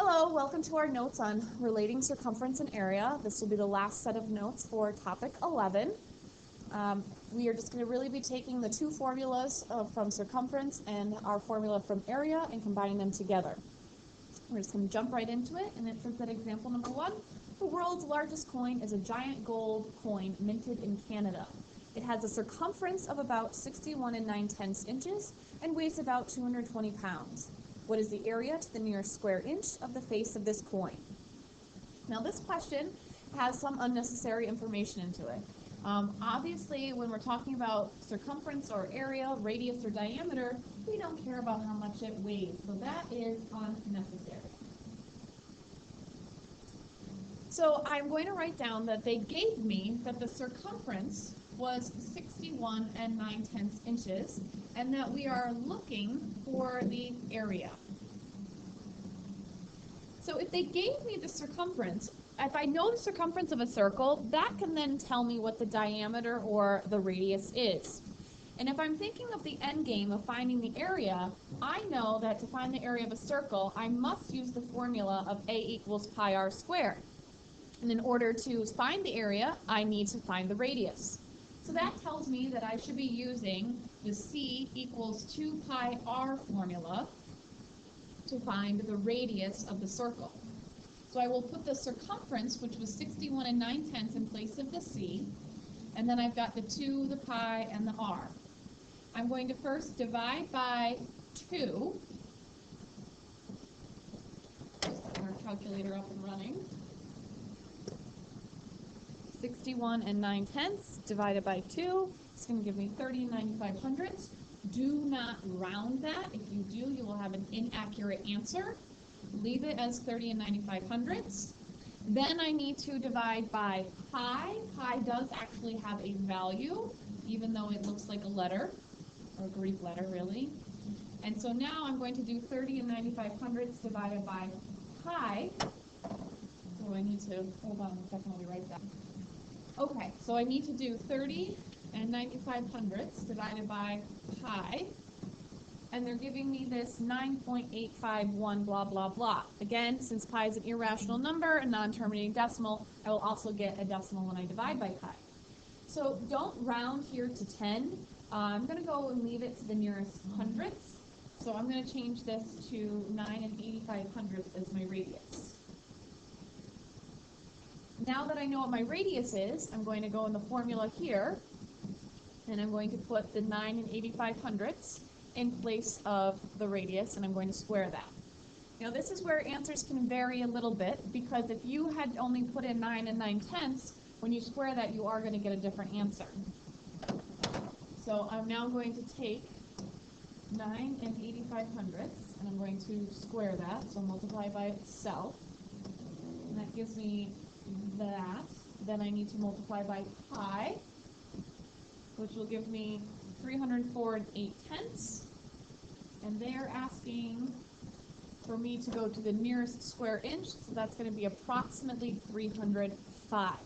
Hello, welcome to our notes on relating circumference and area. This will be the last set of notes for topic 11. We are just going to really be taking the two formulas from circumference and our formula from area and combining them together. We're just going to jump right into it, and it says that example number 1, the world's largest coin is a giant gold coin minted in Canada. It has a circumference of about 61 9/10 inches and weighs about 220 pounds. What is the area to the nearest square inch of the face of this coin? Now this question has some unnecessary information into it. Obviously, when we're talking about circumference or area, radius or diameter, we don't care about how much it weighs, so that is unnecessary. So I'm going to write down that they gave me that the circumference was 61 9/10 inches, and that we are looking for the area. So if they gave me the circumference, if I know the circumference of a circle, that can then tell me what the diameter or the radius is. And if I'm thinking of the end game of finding the area, I know that to find the area of a circle, I must use the formula of A equals pi r squared. And in order to find the area, I need to find the radius. So that tells me that I should be using the C equals 2 pi r formula to find the radius of the circle. So I will put the circumference, which was 61 9/10 in place of the C, and then I've got the 2, the pi, and the r. I'm going to first divide by 2. Just get our calculator up and running. 61 9/10 divided by 2, it's going to give me 30 9500ths. Do not round that. If you do, you will have an inaccurate answer. Leave it as 30 9500ths. Then I need to divide by pi. Pi does actually have a value, even though it looks like a letter, or a Greek letter, really. And so now I'm going to do 30 9500ths divided by pi. So I need to, hold on a second, I'll be right back. Okay, so I need to do 30 9500ths divided by pi, and they're giving me this 9.851 blah blah blah. Again, since pi is an irrational number, a non-terminating decimal, I will also get a decimal when I divide by pi. So don't round here to 10. I'm going to go and leave it to the nearest hundredths. So I'm going to change this to 9 8500ths as my radius. Now that I know what my radius is, I'm going to go in the formula here, and I'm going to put the 9 8500ths in place of the radius, and I'm going to square that. Now this is where answers can vary a little bit, because if you had only put in 9 9/10, when you square that, you are going to get a different answer. So I'm now going to take 9 8500ths, and I'm going to square that, so multiply by itself, and that gives me that. Then I need to multiply by pi, which will give me 304 8/10, and they're asking for me to go to the nearest square inch, so that's going to be approximately 305.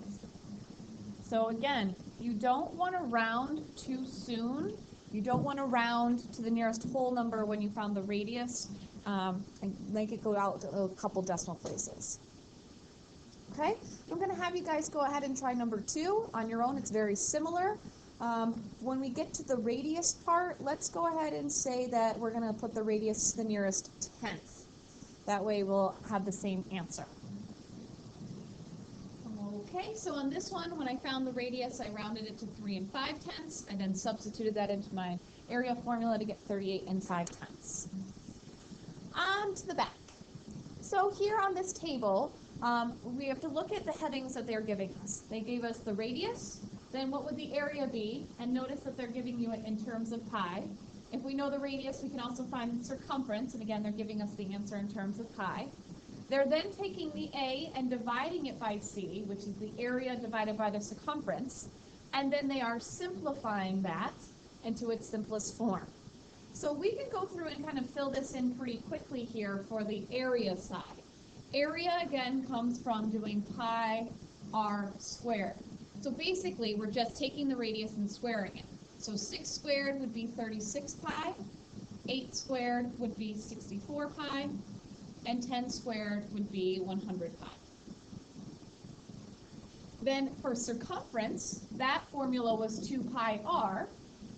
So again, you don't want to round too soon. You don't want to round to the nearest whole number when you found the radius, and make it go out a couple decimal places. Okay, I'm going to have you guys go ahead and try number 2 on your own. It's very similar. When we get to the radius part, let's go ahead and say that we're going to put the radius to the nearest tenth. That way we'll have the same answer. Okay, so on this one, when I found the radius, I rounded it to 3 5/10. I then substituted that into my area formula to get 38 5/10. On to the back. So here on this table, we have to look at the headings that they're giving us. They gave us the radius, then what would the area be? And notice that they're giving you it in terms of pi. If we know the radius, we can also find the circumference, and again, they're giving us the answer in terms of pi. They're then taking the A and dividing it by C, which is the area divided by the circumference, and then they are simplifying that into its simplest form. So we can go through and kind of fill this in pretty quickly here for the area side. Area, again, comes from doing pi r squared. So basically, we're just taking the radius and squaring it. So 6 squared would be 36 pi, 8 squared would be 64 pi, and 10 squared would be 100 pi. Then for circumference, that formula was 2 pi r.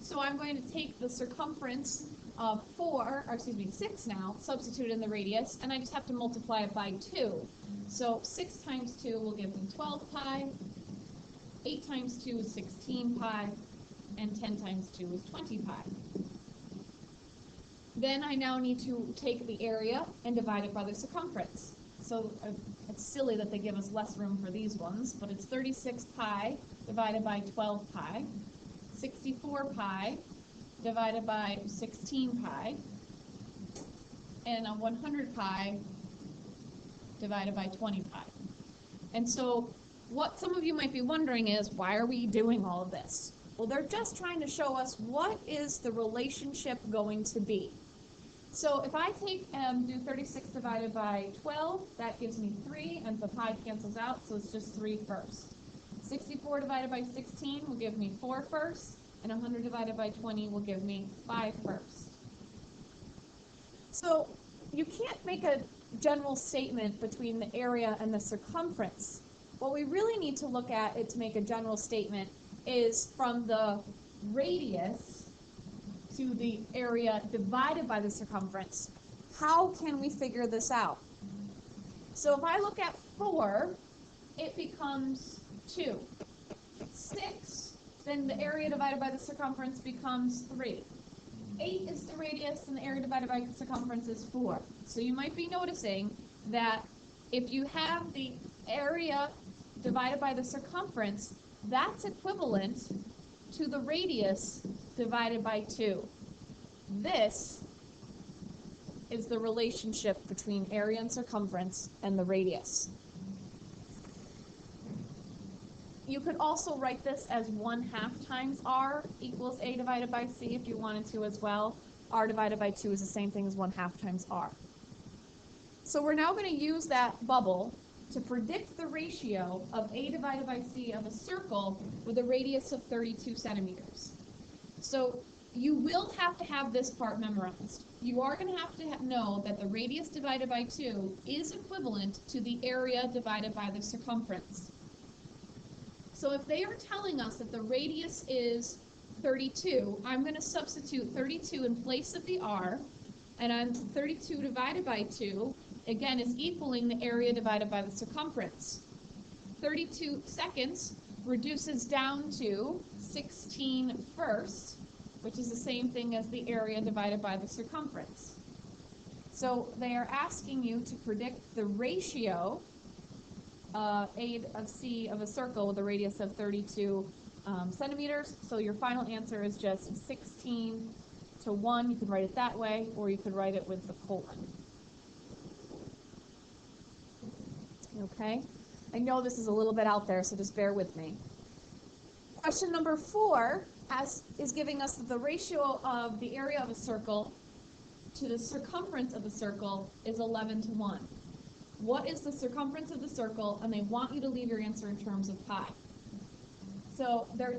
So I'm going to take the circumference of 6 now, substitute in the radius, and I just have to multiply it by 2. So 6 times 2 will give me 12 pi, 8 times 2 is 16 pi, and 10 times 2 is 20 pi. Then I now need to take the area and divide it by the circumference. So it's silly that they give us less room for these ones, but it's 36 pi divided by 12 pi, 64 pi divided by 16 pi, and 100 pi divided by 20 pi. And so what some of you might be wondering is, why are we doing all of this? Well, they're just trying to show us what is the relationship going to be. So if I take do 36 divided by 12, that gives me 3, and the pi cancels out, so it's just 3 first. 64 divided by 16 will give me 4 first, and 100 divided by 20 will give me 5 first. So you can't make a general statement between the area and the circumference. What we really need to look at it to make a general statement is from the radius to the area divided by the circumference. How can we figure this out? So if I look at 4, it becomes 2. 6, then the area divided by the circumference becomes 3. 8 is the radius, and the area divided by the circumference is 4. So you might be noticing that if you have the area divided by the circumference, that's equivalent to the radius divided by 2. This is the relationship between area and circumference and the radius. You could also write this as 1/2 times r equals a divided by c if you wanted to as well. R divided by 2 is the same thing as 1/2 times r. So we're now going to use that bubble to predict the ratio of a divided by c of a circle with a radius of 32 centimeters. So you will have to have this part memorized. You are going to have to know that the radius divided by 2 is equivalent to the area divided by the circumference. So if they are telling us that the radius is 32, I'm going to substitute 32 in place of the r, and 32 divided by 2, again, is equaling the area divided by the circumference. 32 seconds reduces down to 16 first, which is the same thing as the area divided by the circumference. So they are asking you to predict the ratio A of C of a circle with a radius of 32 centimeters. So your final answer is just 16 to 1. You could write it that way, or you could write it with the colon. Okay? I know this is a little bit out there, so just bear with me. Question number 4 is giving us that the ratio of the area of a circle to the circumference of a circle is 11 to 1. What is the circumference of the circle? And they want you to leave your answer in terms of pi. So they're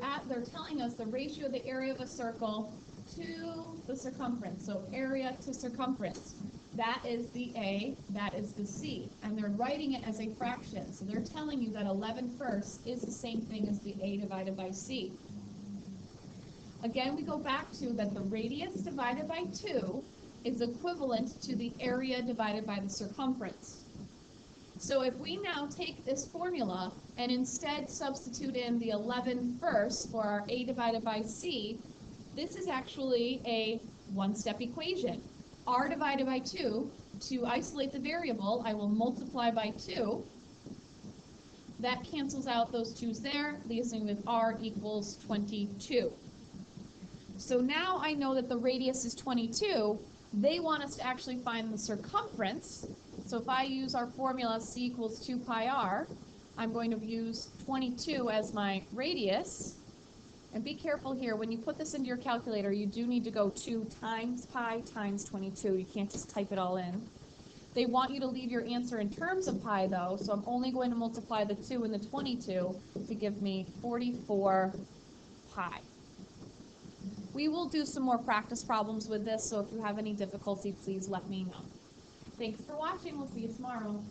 telling us the ratio of the area of a circle to the circumference. So area to circumference. That is the A, that is the C. And they're writing it as a fraction. So they're telling you that 11 first is the same thing as the A divided by C. Again, we go back to that the radius divided by 2 is equivalent to the area divided by the circumference. So if we now take this formula and instead substitute in the 11 first for our A divided by C, this is actually a one-step equation. R divided by 2, to isolate the variable, I will multiply by 2. That cancels out those 2's there, leaves me with R equals 22. So now I know that the radius is 22. They want us to actually find the circumference. So if I use our formula C equals 2 pi r, I'm going to use 22 as my radius. And be careful here, when you put this into your calculator, you do need to go 2 times pi times 22. You can't just type it all in. They want you to leave your answer in terms of pi, though, so I'm only going to multiply the 2 and the 22 to give me 44 pi. We will do some more practice problems with this, so if you have any difficulty, please let me know. Thanks for watching. We'll see you tomorrow.